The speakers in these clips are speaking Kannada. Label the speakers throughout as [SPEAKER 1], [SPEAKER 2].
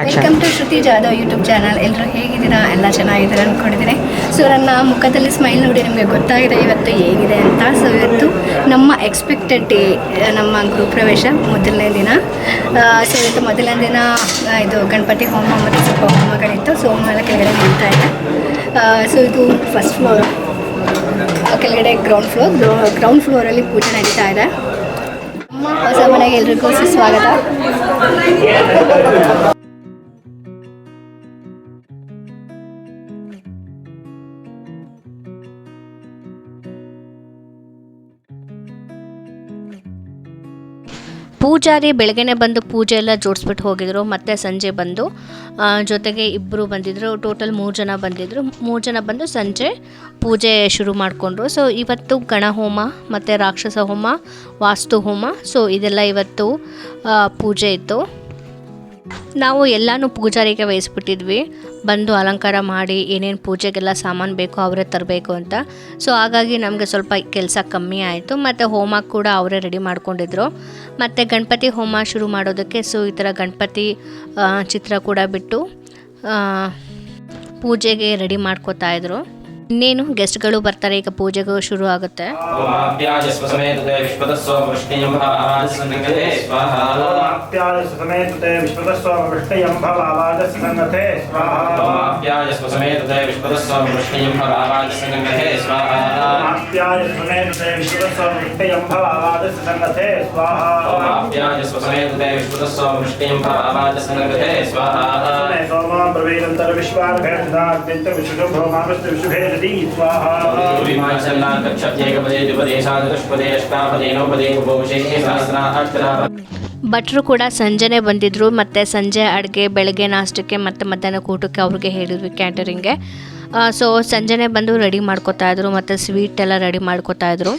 [SPEAKER 1] Welcome to Shruti Jadhav YouTube channel. ಎಲ್ಲರೂ ಹೇಗಿದ್ದೀರಾ? ಎಲ್ಲ ಚೆನ್ನಾಗಿದ್ದೀರಾ ಅಂದ್ಕೊಂಡಿದ್ದೀನಿ. ಸೊ ನನ್ನ ಮುಖದಲ್ಲಿ ಸ್ಮೈಲ್ ನೋಡಿ ನಿಮಗೆ ಗೊತ್ತಾಗಿದೆ ಇವತ್ತು ಹೇಗಿದೆ ಅಂತ. ಸೊ ಇವತ್ತು ನಮ್ಮ ಎಕ್ಸ್ಪೆಕ್ಟೆಡ್ ಡೇ, ನಮ್ಮ ಗೃಹಪ್ರವೇಶ ಮೊದಲನೇ ದಿನ. ಸೊ ಇವತ್ತು ಮೊದಲನೇ ದಿನ ಇದು ಗಣಪತಿ ಹೋಮ ಮತ್ತು ಸ್ವಲ್ಪ ಹೋಮಗಳಿತ್ತು. ಸೊ ಹೋಮ ಎಲ್ಲ ಕೆಳಗಡೆ ನಡೀತಾ ಇದೆ. ಸೊ ಇದು ಫಸ್ಟ್ ಫ್ಲೋರ್, ಕೆಳಗಡೆ ಗ್ರೌಂಡ್ ಫ್ಲೋರಲ್ಲಿ ಪೂಜೆ ನಡೀತಾ ಇದೆ. ಹೊಸ ಮನೆಗೆ ಎಲ್ರಿಗೂ ಸುಸ್ವಾಗತ. ಪೂಜಾರಿ ಬೆಳಗ್ಗೆನೆ ಬಂದು ಪೂಜೆ ಎಲ್ಲ ಜೋಡಿಸ್ಬಿಟ್ಟು ಹೋಗಿದ್ರು. ಮತ್ತು ಸಂಜೆ ಬಂದು ಜೊತೆಗೆ ಇಬ್ಬರು ಬಂದಿದ್ದರು. ಟೋಟಲ್ 3 ಜನ ಬಂದಿದ್ದರು. 3 ಜನ ಬಂದು ಸಂಜೆ ಪೂಜೆ ಶುರು ಮಾಡಿಕೊಂಡ್ರು. ಸೊ ಇವತ್ತು ಗಣಹೋಮ ಮತ್ತು ರಾಕ್ಷಸ ಹೋಮ, ವಾಸ್ತು ಹೋಮ, ಸೊ ಇದೆಲ್ಲ ಇವತ್ತು ಪೂಜೆ ಇತ್ತು. ನಾವು ಎಲ್ಲನೂ ಪೂಜಾರಿಗೆ ವಹಿಸ್ಬಿಟ್ಟಿದ್ವಿ. ಬಂದು ಅಲಂಕಾರ ಮಾಡಿ ಏನೇನು ಪೂಜೆಗೆಲ್ಲ ಸಾಮಾನು ಬೇಕೋ ಅವರೇ ತರಬೇಕು ಅಂತ. ಸೊ ಹಾಗಾಗಿ ನಮಗೆ ಸ್ವಲ್ಪ ಕೆಲಸ ಕಮ್ಮಿ ಆಯಿತು. ಮತ್ತು ಹೋಮ ಕೂಡ ಅವರೇ ರೆಡಿ ಮಾಡ್ಕೊಂಡಿದ್ರು. ಮತ್ತು ಗಣಪತಿ ಹೋಮ ಶುರು ಮಾಡೋದಕ್ಕೆ ಸೊ ಈ ಥರ ಗಣಪತಿ ಚಿತ್ರ ಕೂಡ ಬಿಟ್ಟು ಪೂಜೆಗೆ ರೆಡಿ ಮಾಡ್ಕೋತಾಯಿದ್ರು. ಇನ್ನೇನು ಗೆಸ್ಟ್ಗಳು ಬರ್ತಾರೆ, ಈಗ ಪೂಜೆಗೂ ಶುರು ಆಗುತ್ತೆ. ಭಟ್ರು ಕೂಡ ಸಂಜೆನೆ ಬಂದಿದ್ರು. ಮತ್ತು ಸಂಜೆ ಅಡುಗೆ, ಬೆಳಗ್ಗೆ ನಾಷ್ಟಕ್ಕೆ ಮತ್ತು ಮಧ್ಯಾಹ್ನ ಊಟಕ್ಕೆ ಅವ್ರಿಗೆ ಹೇಳಿದ್ವಿ ಕ್ಯಾಟರಿಂಗ್ಗೆ. ಸೊ ಸಂಜೆನೆ ಬಂದು ರೆಡಿ ಮಾಡ್ಕೋತಾ ಇದ್ರು. ಮತ್ತು ಸ್ವೀಟ್ ಎಲ್ಲ ರೆಡಿ ಮಾಡ್ಕೋತಾ ಇದ್ರು.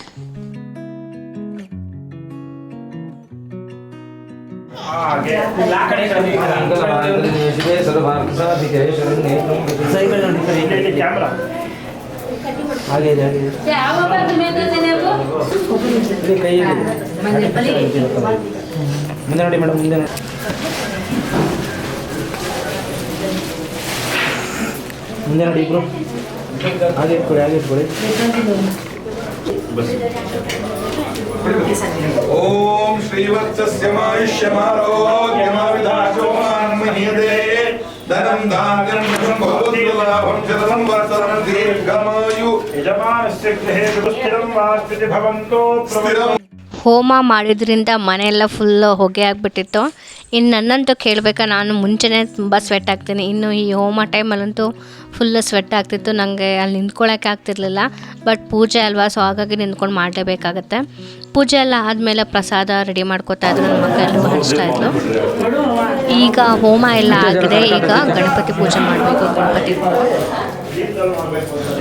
[SPEAKER 2] ಮುಂದೆ ನೋಡಿ ಮೇಡಮ್, ಮುಂದೆ ಮುಂದೆ ನೋಡಿ ಇಬ್ರು. ಹಾಗೆ ಇಟ್ಕೊಳ್ಳಿ.
[SPEAKER 3] ಓಂ ಶ್ರೀವತ್ಸಸ್ಯ ಮಾಯುಷ್ಯಮಾರೋಗ್ಯಮಾವಿಧಾಚೋಮಾನ್ಮಹೀಯತೆ ಧನಂ ಧಾನ್ಯಂ ಸಂಭವೋದ್ಯಲಾಭಂ ಶತಂ ವತ್ಸರಂ ದೀರ್ಘಮಾಯು ಯಜಮಾನಸ್ಯ ಗೃಹೇ ಸ್ಥಿರಂ ವಾಸ್ತಿತಿ ಭವಂತೋ ಪ್ರವೃತ್ತಂ.
[SPEAKER 1] ಹೋಮ ಮಾಡಿದ್ರಿಂದ ಮನೆಯೆಲ್ಲ ಫುಲ್ ಹೊಗೆ ಆಗಿಬಿಟ್ಟಿತ್ತು. ಇನ್ನು ನನ್ನಂತೂ ಕೇಳಬೇಕಾ, ನಾನು ಮುಂಚೆನೇ ತುಂಬ ಸ್ವೆಟ್ ಆಗ್ತೀನಿ. ಇನ್ನು ಈ ಹೋಮ ಟೈಮಲ್ಲಂತೂ ಫುಲ್ ಸ್ವೆಟ್ ಆಗ್ತಿತ್ತು. ನನಗೆ ಅಲ್ಲಿ ನಿಂತ್ಕೊಳ್ಳೋಕೆ ಆಗ್ತಿರ್ಲಿಲ್ಲ. ಬಟ್ ಪೂಜೆ ಅಲ್ವಾ, ಸೊ ಹಾಗಾಗಿ ನಿಂತ್ಕೊಂಡು ಮಾಡಲೇಬೇಕಾಗತ್ತೆ. ಪೂಜೆ ಎಲ್ಲ ಆದಮೇಲೆ ಪ್ರಸಾದ ರೆಡಿ ಮಾಡ್ಕೋತಾ ಇದ್ರು. ನನ್ನ ಮಗ ಎಲ್ಲರೂ ಹಂಚ್ತಾ ಇದ್ರು. ಈಗ ಹೋಮ ಎಲ್ಲ ಆಗಿದೆ. ಈಗ ಗಣಪತಿ ಪೂಜೆ ಮಾಡಬೇಕು. ಗಣಪತಿ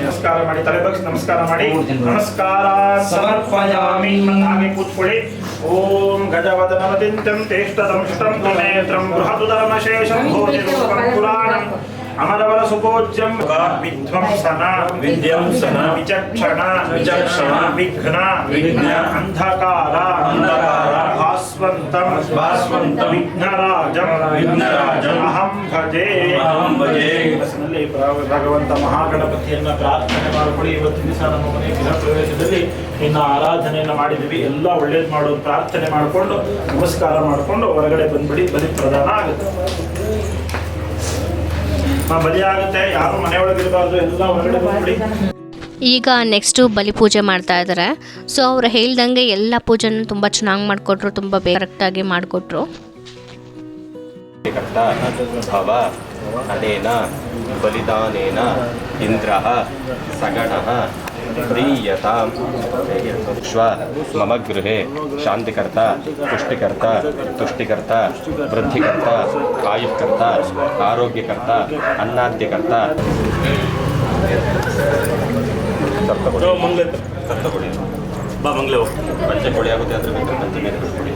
[SPEAKER 2] ನಮಸ್ಕಾರ ಮಾಡಿ, ತಲೆ ಬಗ್ಗಿಸಿ ನಮಸ್ಕಾರ ಮಾಡಿ. ನಮಸ್ಕಾರ ಸಮರ್ಪಯಾಮಿ. ಹಾಗೆ ಕೂತ್ಕೊಳ್ಳಿ. ಓಂ ಗಜವದನವತಿಂತ್ಯಂ ತೇಷ್ಟದಂಷ್ಟಂ ನೇತ್ರಂ ಬೃಹದುದರಮಶೇಷಂ ಭೋಜಿರೂಪಂ ಪುರಾಣಂ ಅಮರವರ ಸುಪೂಜ್ಯಂ ವಿಧ್ವಂಸನ ವಿದ್ಯಾಂಸನ ವಿಚಕ್ಷಣ ವಿಘ್ನ ಅಂಧಕಾರ ಭಾಸ್ವಂತಂ ವಿಘ್ನರಾಜಂ ಅಹಂ ಭಜೆ. ಭಗವಂತ ಮಹಾಗಣಪತಿಯನ್ನ ಪ್ರಾರ್ಥನೆ ಮಾಡಿಕೊಳ್ಳಿ. ಇವತ್ತಿನ ದಿವಸ ನಮ್ಮ ಮನೆ ಗೃಹ ಪ್ರವೇಶದಲ್ಲಿ ಇನ್ನು ಆರಾಧನೆಯನ್ನು ಮಾಡಿದ್ವಿ. ಎಲ್ಲ ಒಳ್ಳೇದು ಮಾಡೋದು ಪ್ರಾರ್ಥನೆ ಮಾಡಿಕೊಂಡು ನಮಸ್ಕಾರ ಮಾಡಿಕೊಂಡು ಹೊರಗಡೆ ಬಂದ್ಬಿಡಿ. ಬಲಿ ಪ್ರದಾನ ಆಗುತ್ತೆ, ಬಲಿ ಆಗುತ್ತೆ. ಯಾರು ಮನೆಯೊಳಗಿರಬಾರ್ದು, ಎಲ್ಲ ಹೊರಗಡೆ ಬಂದ್ಬಿಡಿ.
[SPEAKER 1] ಈಗ ನೆಕ್ಸ್ಟು ಬಲಿ ಪೂಜೆ ಮಾಡ್ತಾ ಇದ್ದಾರೆ. ಸೊ ಅವ್ರು ಹೇಳ್ದಂಗೆ ಎಲ್ಲ ಪೂಜೆನ ತುಂಬ ಚೆನ್ನಾಗಿ ಮಾಡಿಕೊಟ್ರು. ತುಂಬ ಕರೆಕ್ಟಾಗಿ ಮಾಡಿಕೊಟ್ರು.
[SPEAKER 4] ಅನೇನ ಬಲಿದಾನೇನ ಇಂದ್ರಃ ಸಗಣಃ ಪ್ರೀಯತಾಂ ಶ್ವ ಮಮ ಗೃಹೇ ಶಾಂತಿಕರ್ತ ಪುಷ್ಟಿಕರ್ತ ತುಷ್ಟಿಕರ್ತ ವೃದ್ಧಿಕರ್ತ ಆಯುಷ್ಕರ್ತ ಆರೋಗ್ಯಕರ್ತ ಅನ್ನಾದ್ಯಕರ್ತ. ಸಪ್ತಕೊಡಿ ಬಾ ಮಂಗ್ಲೆ ಹೋಗಿ ಪಂಚಕೊಡಿ ಆಗುತ್ತೆ. ಅದ್ರ ಬೇಕಾದ್ರೆ ಪಂಚ ಮೇಲೆ ಕೊಡಿ.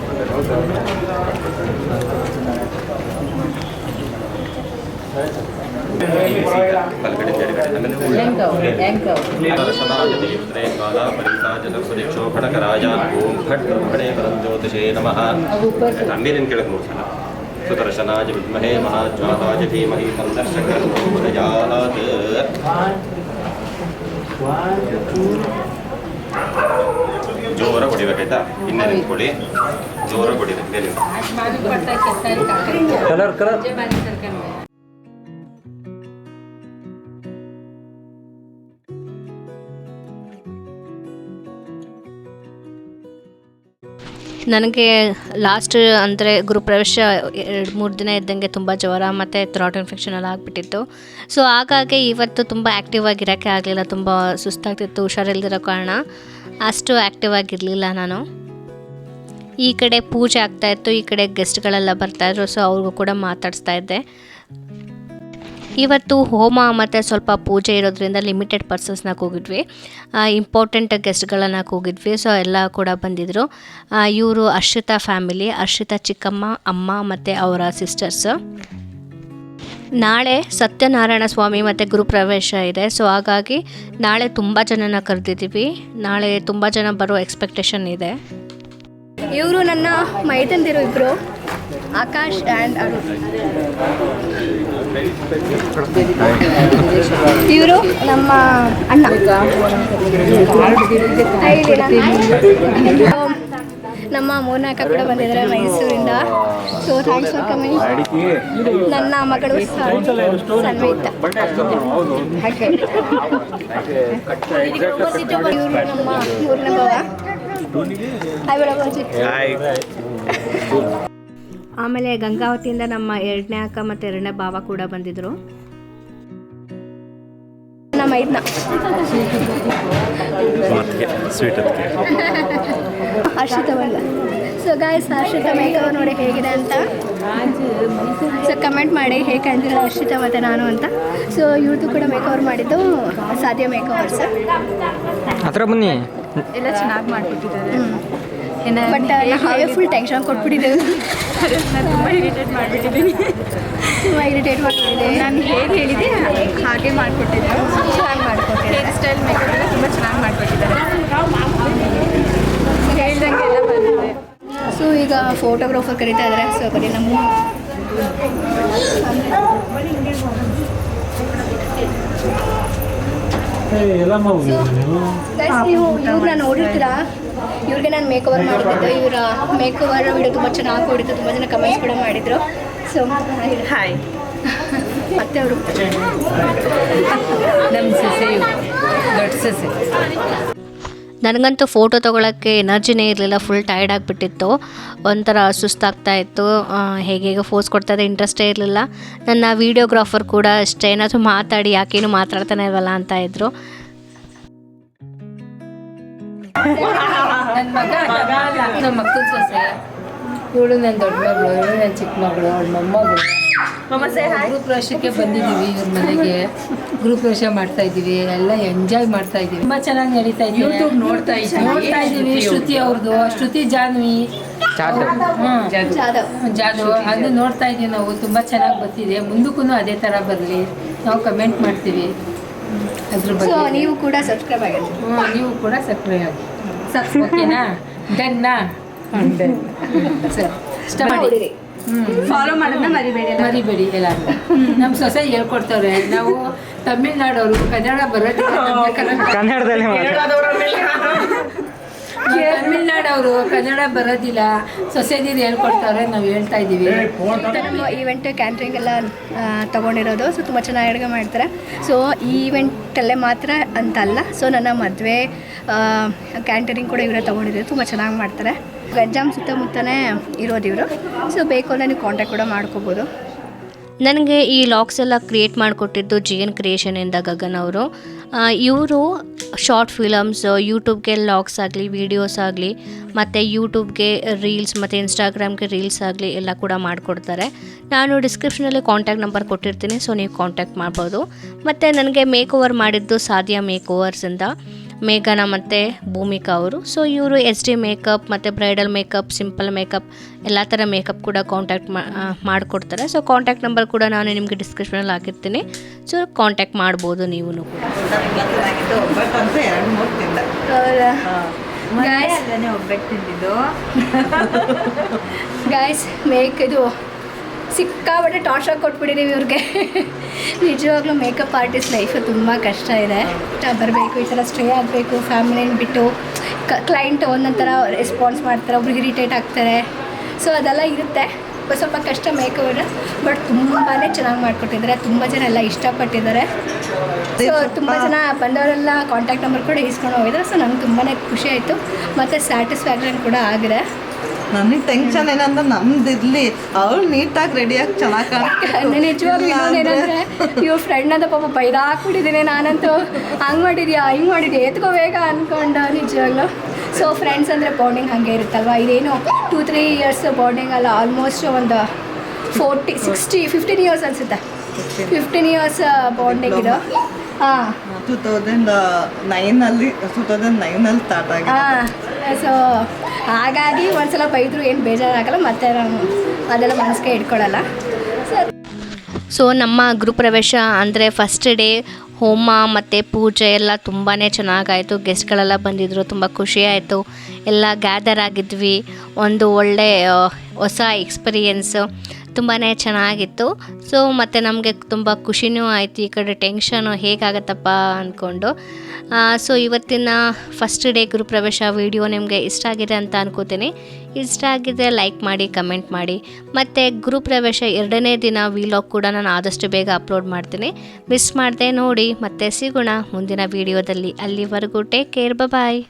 [SPEAKER 4] ಮೇಲಿನ ಕೆಳಗೆ 3 ಸಲ ಸುದರ್ಶನಾಯ ವಿದ್ಮಹೇ ಮಹಾಜ್ವಾಲಾಯ ಧೀಮಹಿ ತನ್ನಃ ಪ್ರಚೋದಯಾತ್. ಜೋರ ಹೊಡಿಬೇಕಾಯ್ತಾ? ಇನ್ನೇ ನಿಂತ್ಕೊಳ್ಳಿ, ಜೋರ ಹೊಡಿಬೇಕು.
[SPEAKER 1] ನನಗೆ ಲಾಸ್ಟ್ ಅಂದರೆ ಗೃಹಪ್ರವೇಶ 2-3 ದಿನ ಇದ್ದಂಗೆ ತುಂಬ ಜ್ವರ ಮತ್ತು ಥ್ರಾಟ್ ಇನ್ಫೆಕ್ಷನ್ ಎಲ್ಲ ಆಗಿಬಿಟ್ಟಿತ್ತು. ಸೊ ಹಾಗಾಗಿ ಇವತ್ತು ತುಂಬ ಆ್ಯಕ್ಟಿವ್ ಆಗಿರೋಕ್ಕೆ ಆಗಲಿಲ್ಲ. ತುಂಬ ಸುಸ್ತಾಗ್ತಿತ್ತು ಹುಷಾರಿಲ್ದಿರೋ ಕಾರಣ ಅಷ್ಟು ಆ್ಯಕ್ಟಿವ್ ಆಗಿರಲಿಲ್ಲ ನಾನು. ಈ ಕಡೆ ಪೂಜೆ ಆಗ್ತಾಯಿತ್ತು, ಈ ಕಡೆ ಗೆಸ್ಟ್ಗಳೆಲ್ಲ ಬರ್ತಾಯಿದ್ರು. ಸೊ ಅವ್ರಿಗೂ ಕೂಡ ಮಾತಾಡಿಸ್ತಾ ಇದ್ದೆ. ಇವತ್ತು ಹೋಮ ಮತ್ತು ಸ್ವಲ್ಪ ಪೂಜೆ ಇರೋದ್ರಿಂದ ಲಿಮಿಟೆಡ್ ಪರ್ಸನ್ಸ್ನ ಕೂಗಿದ್ವಿ, ಇಂಪಾರ್ಟೆಂಟ್ ಗೆಸ್ಟ್ಗಳನ್ನು ಕೂಗಿದ್ವಿ. ಸೊ ಎಲ್ಲ ಕೂಡ ಬಂದಿದ್ದರು. ಇವರು ಅರ್ಷಿತಾ ಫ್ಯಾಮಿಲಿ, ಅರ್ಷಿತಾ ಚಿಕ್ಕಮ್ಮ, ಅಮ್ಮ ಮತ್ತು ಅವರ ಸಿಸ್ಟರ್ಸ್. ನಾಳೆ ಸತ್ಯನಾರಾಯಣ ಸ್ವಾಮಿ ಮತ್ತು ಗೃಹಪ್ರವೇಶ ಇದೆ. ಸೊ ಹಾಗಾಗಿ ನಾಳೆ ತುಂಬ ಜನನ ಕರೆದಿದ್ದೀವಿ. ನಾಳೆ ತುಂಬ ಜನ ಬರೋ ಎಕ್ಸ್ಪೆಕ್ಟೇಷನ್ ಇದೆ.
[SPEAKER 5] ಇವರು ನನ್ನ ಮೈದಂದಿರು ಇಬ್ಬರು, ಆಕಾಶ್ ಆ್ಯಂಡ್ ಅರುಣ್. ಇವರು ನಮ್ಮ ಅಣ್ಣ. ನಮ್ಮ ಮೋನಾಕ ಕೂಡ ಬಂದಿದ್ದಾರೆ ಮೈಸೂರಿಂದ. So thanks for coming. ನನ್ನ ಮಗಳು ಸನ್ವಿತಾ. ಇವರು ನಮ್ಮ ಊರಿನ ಭಾವ.
[SPEAKER 1] ಆಮೇಲೆ ಗಂಗಾವತಿಯಿಂದ ನಮ್ಮ 2ನೇ ಅಕ್ಕ ಮತ್ತು 2ನೇ ಭಾವ ಕೂಡ ಬಂದಿದ್ದರು.
[SPEAKER 5] ನಮ್ಮ ಮೈದ್ನ ಹರ್ಷಿತಾ ಬಂದ. ಸೊ ಗಾಯ್ಸ್, ಹರ್ಷಿತಾ ಮೇಕವರ್ ನೋಡಿ ಹೇಗಿದೆ ಅಂತ. ಸೊ ಕಮೆಂಟ್ ಮಾಡಿ ಹೇಗೆ ಕಾಣ್ತಿರೋ ಹರ್ಷಿತಾ ಮತ್ತು ನಾನು ಅಂತ. ಸೊ ಇವ್ರದ್ದು ಕೂಡ ಮೇಕವರ್ ಮಾಡಿದ್ದು ಸಾಧ್ಯ ಮೇಕವರ್ಸ್.
[SPEAKER 6] ಹತ್ರ ಬನ್ನಿ.
[SPEAKER 7] ಎಲ್ಲ ಚೆನ್ನಾಗಿ ಮಾಡಿಬಿಟ್ಟಿದ್ದಾರೆ.
[SPEAKER 5] ಬಟ್ ನಾವೇ ಫುಲ್ ಟೆನ್ಷನ್ ಕೊಟ್ಬಿಟ್ಟಿದ್ದೇವೆ.
[SPEAKER 7] ನಾನು ತುಂಬ ಇರಿಟೇಟ್ ಮಾಡಿಬಿಟ್ಟಿದ್ದೀನಿ.
[SPEAKER 5] ತುಂಬ ಇರಿಟೇಟ್ ಮಾಡಿಬಿಟ್ಟಿದೆ.
[SPEAKER 7] ನಾನು ಹೇಗೆ ಹೇಳಿದೆ ಹಾಗೆ ಮಾಡಿಕೊಟ್ಟಿದ್ದೆ.
[SPEAKER 5] ಚೆನ್ನಾಗಿ ಮಾಡಿಕೊಟ್ಟಿದ್ದೆ.
[SPEAKER 7] ಹೇರ್ ಸ್ಟೈಲ್ ಮೇಕಪ್ ಎಲ್ಲ ತುಂಬ ಚೆನ್ನಾಗಿ ಮಾಡಿಕೊಟ್ಟಿದ್ದಾರೆ. ಹೇಳ್ದಂಗೆ ಎಲ್ಲ ಬಂದಿದೆ.
[SPEAKER 5] ಸೊ ಈಗ ಫೋಟೋಗ್ರಾಫರ್ ಕರೀತಾ ಇದ್ದಾರೆ. ಸೊ ಬರೀ ನಮ್ಮ ನೀವು ಇವ್ರನ್ನ ನೋಡಿರ್ತೀರಾ. ಇವ್ರಿಗೆ ನಾನು ಮೇಕವರ್ ಮಾಡಿದ್ದೆ. ಇವರ ಮೇಕವರ್ ವಿಡಿಯೋ ತುಂಬ ಚೆನ್ನಾಗಿ ಹೊಡಿತು. ತುಂಬ ಜನ ಕಮೆಂಟ್ಸ್ ಕೂಡ ಮಾಡಿದರು. ಸೊ
[SPEAKER 7] ಹಾಯ್,
[SPEAKER 5] ಮತ್ತೆ ಅವರು
[SPEAKER 7] ನಮ್ಮ ಸೊಸೆ, ದೊಡ್ಡ ಸೊಸೆ.
[SPEAKER 1] ನನಗಂತೂ ಫೋಟೋ ತೊಗೊಳಕ್ಕೆ ಎನರ್ಜಿನೇ ಇರಲಿಲ್ಲ. ಫುಲ್ ಟೈರ್ಡ್ ಆಗಿಬಿಟ್ಟಿತ್ತು, ಒಂಥರ ಸುಸ್ತಾಗ್ತಾಯಿತ್ತು. ಹೇಗೆ ಫೋಸ್ ಕೊಡ್ತಾಯಿದ್ದೆ, ಇಂಟ್ರೆಸ್ಟೇ ಇರಲಿಲ್ಲ. ನನ್ನ ವೀಡಿಯೋಗ್ರಾಫರ್ ಕೂಡ ಅಷ್ಟೇ, ಏನಾದರೂ ಮಾತಾಡಿ ಯಾಕೇನು ಮಾತಾಡ್ತಾನೆ ಇಲ್ವಲ್ಲ ಅಂತ ಇದ್ದರು.
[SPEAKER 7] ನನ್ನ ಮಗ ನಮ್ಮ ಮಕ್ಕಳ ಸೊಸೆ, ಇವಳು ನನ್ನ ದೊಡ್ಡ ಮಗಳು, ಇವಳು ನನ್ನ ಚಿಕ್ಕ ಮಗಳು, ಅವಳ ಮೊಮ್ಮಗಳು. ಗೃಹಪ್ರವೇಶಕ್ಕೆ ಬಂದಿದ್ದೀವಿ ಇವ್ರ ಮನೆಗೆ. ಗೃಹಪ್ರವೇಶ ಮಾಡ್ತಾ ಇದ್ದೀವಿ, ಎಲ್ಲ ಎಂಜಾಯ್ ಮಾಡ್ತಾ ಇದ್ದೀವಿ. ತುಂಬ ಚೆನ್ನಾಗಿ ನಡೀತಾ ಇದೆ. ಯೂಟ್ಯೂಬ್ ನೋಡ್ತಾ ಇದ್ದೀವಿ. ಶ್ರುತಿ ಅವ್ರದ್ದು, ಶ್ರುತಿ ಜಾನ್ವಿ, ಜಾದು ಅದು ನೋಡ್ತಾ ಇದ್ದೀವಿ ನಾವು. ತುಂಬ ಚೆನ್ನಾಗಿ ಬರ್ತಿದೆ. ಮುಂದಕ್ಕೂ ಅದೇ ಥರ ಬರಲಿ ನಾವು ಕಮೆಂಟ್ ಮಾಡ್ತೀವಿ ಅದ್ರ ಬಗ್ಗೆ.
[SPEAKER 5] ನೀವು ಕೂಡ ಸಬ್ಸ್ಕ್ರೈಬ್ ಆಗಿ.
[SPEAKER 7] ನೀವು ಕೂಡ ಸಬ್ಸ್ಕ್ರೈಬ್ ಆಗಿ. ಓಕೆನಾ? ಡನ್ನಾ? ಸರಿ, ಇಷ್ಟ ಮಾಡಿ.
[SPEAKER 5] ಫಾಲೋ ಮಾಡೋದನ್ನ
[SPEAKER 7] ಮರಿಬೇಡಿ ಎಲ್ಲರೂ. ನಮ್ಮ ಸೊಸೆ ಹೇಳ್ಕೊಡ್ತಾರೆ. ನಾವು ತಮಿಳ್ನಾಡವರು, ಕನ್ನಡ ಬರೋದಿಲ್ಲ.
[SPEAKER 6] ಕನ್ನಡದಲ್ಲಿ
[SPEAKER 7] ತಮಿಳ್ನಾಡವರು ಕನ್ನಡ ಬರೋದಿಲ್ಲ. ಸೊಸೆದೀರು ಹೇಳ್ಕೊಡ್ತಾರೆ, ನಾವು ಹೇಳ್ತಾ ಇದ್ದೀವಿ.
[SPEAKER 5] ನಮ್ಮ ಈವೆಂಟ್ ಕ್ಯಾಟ್ರಿಂಗ್ ಎಲ್ಲ ತೊಗೊಂಡಿರೋದು. ಸೊ ತುಂಬ ಚೆನ್ನಾಗಿ ಅಡುಗೆ ಮಾಡ್ತಾರೆ. ಸೊ ಈ ಈವೆಂಟಲ್ಲೇ ಮಾತ್ರ ಅಂತಲ್ಲ, ಸೊ ನನ್ನ ಮದುವೆ ಕ್ಯಾಂಟರಿಂಗ್ ಕೂಡ ಇವರೇ ತೊಗೊಂಡಿದ್ದೀವಿ. ತುಂಬ ಚೆನ್ನಾಗಿ ಮಾಡ್ತಾರೆ. ಗಂಜಾಮ್ ಸುತ್ತಮುತ್ತನೇ ಇರೋದು ಇವರು. ಸೊ ಬೇಕು ಅಂದರೆ ನೀವು ಕಾಂಟ್ಯಾಕ್ಟ್ ಕೂಡ ಮಾಡ್ಕೋಬೋದು.
[SPEAKER 1] ನನಗೆ ಈ ಲಾಗ್ಸ್ ಎಲ್ಲ ಕ್ರಿಯೇಟ್ ಮಾಡಿಕೊಟ್ಟಿದ್ದು GN ಕ್ರಿಯೇಷನಿಂದ ಗಗನ್ ಅವರು. ಇವರು ಶಾರ್ಟ್ ಫಿಲಮ್ಸ್, ಯೂಟ್ಯೂಬ್ಗೆ ಲಾಗ್ಸ್ ಆಗಲಿ, ವೀಡಿಯೋಸ್ ಆಗಲಿ, ಮತ್ತು ಯೂಟ್ಯೂಬ್ಗೆ ರೀಲ್ಸ್ ಮತ್ತು ಇನ್ಸ್ಟಾಗ್ರಾಮ್ಗೆ ರೀಲ್ಸ್ ಆಗಲಿ ಎಲ್ಲ ಕೂಡ ಮಾಡಿಕೊಡ್ತಾರೆ. ನಾನು ಡಿಸ್ಕ್ರಿಪ್ಷನಲ್ಲಿ ಕಾಂಟ್ಯಾಕ್ಟ್ ನಂಬರ್ ಕೊಟ್ಟಿರ್ತೀನಿ. ಸೊ ನೀವು ಕಾಂಟ್ಯಾಕ್ಟ್ ಮಾಡ್ಬೋದು. ಮತ್ತು ನನಗೆ ಮೇಕ್ ಓವರ್ ಮಾಡಿದ್ದು ಸಾಧ್ಯ ಮೇಕ್ ಓವರ್ಸಿಂದ ಮೇಘನ ಮತ್ತು ಭೂಮಿಕಾ ಅವರು. ಸೊ ಇವರು SD ಮೇಕಪ್ ಮತ್ತು ಬ್ರೈಡಲ್ ಮೇಕಪ್, ಸಿಂಪಲ್ ಮೇಕಪ್ ಎಲ್ಲ ಥರ ಮೇಕಪ್ ಕೂಡ ಕಾಂಟ್ಯಾಕ್ಟ್ ಮಾಡಿಕೊಡ್ತಾರೆ. ಸೊ ಕಾಂಟ್ಯಾಕ್ಟ್ ನಂಬರ್ ಕೂಡ ನಾನು ನಿಮಗೆ ಡಿಸ್ಕ್ರಿಪ್ಷನಲ್ಲಿ ಹಾಕಿರ್ತೀನಿ. ಸೊ ಕಾಂಟ್ಯಾಕ್ಟ್ ಮಾಡ್ಬೋದು ನೀವು ಕೂಡ.
[SPEAKER 7] ಒಬ್ಬಟ್ಟು ತಿಂದಿದ್ದು
[SPEAKER 5] ಗಾಯ್ಸ್, ಇದು ಸಿಕ್ಕಾಬಟ್ಟೆ ಟಾರ್ಚರ್ ಕೊಟ್ಬಿಟ್ಟಿದ್ದೀವಿ ಇವ್ರಿಗೆ. ನಿಜವಾಗ್ಲೂ ಮೇಕಪ್ ಆರ್ಟಿಸ್ಟ್ ಲೈಫು ತುಂಬ ಕಷ್ಟ ಇದೆ. ಬರಬೇಕು, ಈ ಥರ ಸ್ಟೇ ಆಗಬೇಕು, ಫ್ಯಾಮಿಲಿನ ಬಿಟ್ಟು ಕ್ಲೈಂಟ್ ಒಂದೊಂದು ಥರ ರೆಸ್ಪಾನ್ಸ್ ಮಾಡ್ತಾರೆ, ಒಬ್ರಿಗೆ ಇರಿಟೇಟ್ ಆಗ್ತಾರೆ. ಸೊ ಅದೆಲ್ಲ ಇರುತ್ತೆ, ಸ್ವಲ್ಪ ಕಷ್ಟ ಮೇಕಪ್. ಬಟ್ ತುಂಬಾ ಚೆನ್ನಾಗಿ ಮಾಡಿಕೊಟ್ಟಿದ್ದಾರೆ, ತುಂಬ ಜನ ಎಲ್ಲ ಇಷ್ಟಪಟ್ಟಿದ್ದಾರೆ. ಸೊ ತುಂಬ ಜನ ಬಂದವರೆಲ್ಲ ಕಾಂಟ್ಯಾಕ್ಟ್ ನಂಬರ್ ಕೂಡ ಇಸ್ಕೊಂಡು ಹೋಗಿದ್ದಾರೆ. ಸೊ ನಂಗೆ ತುಂಬಾ ಖುಷಿ ಆಯಿತು ಮತ್ತು ಸ್ಯಾಟಿಸ್ಫ್ಯಾಕ್ಷನ್ ಕೂಡ ಆಗಿದೆ.
[SPEAKER 8] ನನಗೆ ಟೆನ್ಷನ್ ಏನಂದ್ರೆ ನಮ್ದು ಇರಲಿ, ಅವಳು ನೀಟಾಗಿ ರೆಡಿಯಾಗಿ ಚೆನ್ನಾಗಿ ಕಾಣ್ತೀನಿ.
[SPEAKER 5] ನಿಜವಾಗ್ಲೂ ಇನ್ನೊಂದೇನಂದರೆ ಇವ್ರ ಫ್ರೆಂಡ್ ಅಂತ ಪಾಪ ಬೈದಾಕ್ಬಿಟ್ಟಿದ್ದೀನಿ ನಾನಂತೂ. ಹಂಗೆ ಮಾಡಿದ್ಯಾ ಹಿಂಗೆ ಮಾಡಿದ್ಯಾ ಎತ್ಕೋ ಬೇಗ ಅಂದ್ಕೊಂಡು. ನಿಜವಾಗ್ಲೂ ಸೊ ಫ್ರೆಂಡ್ಸ್ ಅಂದರೆ ಬಾಂಡಿಂಗ್ ಹಾಗೆ ಇರುತ್ತಲ್ವ. ಇದೇನು 2-3 ಇಯರ್ಸ್ ಬಾಂಡಿಂಗ್ ಅಲ್ಲ, ಆಲ್ಮೋಸ್ಟ್ ಒಂದು 15 ಇಯರ್ಸ್ ಅನಿಸುತ್ತೆ. 15 ಇಯರ್ಸ್ ಬಾಂಡಿಂಗ್ ಇದು. ಹಾಂ
[SPEAKER 8] 2009 ಸ್ಟಾರ್ಟ್ ಆಗಿದೆ.
[SPEAKER 5] ಹಾಂ ಸೊ ಹಾಗಾಗಿ ಒಂದ್ಸಲ ಬೈದರೂ ಏನು ಬೇಜಾರಾಗಲ್ಲ, ಮತ್ತು ನಾನು ಅದೆಲ್ಲ ಮನಸ್ಸಿಗೆ ಇಟ್ಕೊಳ್ಳಲ್ಲ.
[SPEAKER 1] ಸೊ ನಮ್ಮ ಗೃಹಪ್ರವೇಶ ಅಂದರೆ ಫಸ್ಟ್ ಡೇ ಹೋಮ ಮತ್ತು ಪೂಜೆ ಎಲ್ಲ ತುಂಬಾ ಚೆನ್ನಾಗಾಯಿತು. ಗೆಸ್ಟ್ಗಳೆಲ್ಲ ಬಂದಿದ್ದರು, ತುಂಬ ಖುಷಿಯಾಯಿತು. ಎಲ್ಲ ಗ್ಯಾದರ್ ಆಗಿದ್ವಿ, ಒಂದು ಒಳ್ಳೆ ಹೊಸ ಎಕ್ಸ್ಪೀರಿಯೆನ್ಸು ತುಂಬಾ ಚೆನ್ನಾಗಿತ್ತು. ಸೊ ಮತ್ತು ನಮಗೆ ತುಂಬ ಖುಷಿನೂ ಆಯಿತು. ಈ ಕಡೆ ಟೆನ್ಷನು ಹೇಗಾಗತ್ತಪ್ಪ ಅಂದ್ಕೊಂಡು. ಸೊ ಇವತ್ತಿನ ಫಸ್ಟ್ ಡೇ ಗೃಹಪ್ರವೇಶ ವಿಡಿಯೋ ನಿಮಗೆ ಇಷ್ಟ ಆಗಿದೆ ಅಂತ ಅನ್ಕೋತೀನಿ. ಇಷ್ಟ ಆಗಿದೆ ಲೈಕ್ ಮಾಡಿ, ಕಮೆಂಟ್ ಮಾಡಿ. ಮತ್ತು ಗೃಹಪ್ರವೇಶ 2ನೇ ದಿನ ವಿಲಾಗ್ ಕೂಡ ನಾನು ಆದಷ್ಟು ಬೇಗ ಅಪ್ಲೋಡ್ ಮಾಡ್ತೀನಿ, ಮಿಸ್ ಮಾಡದೆ ನೋಡಿ. ಮತ್ತೆ ಸಿಗೋಣ ಮುಂದಿನ ವಿಡಿಯೋದಲ್ಲಿ. ಅಲ್ಲಿವರೆಗೂ ಟೇಕ್ ಕೇರ್, ಬಾಯ್.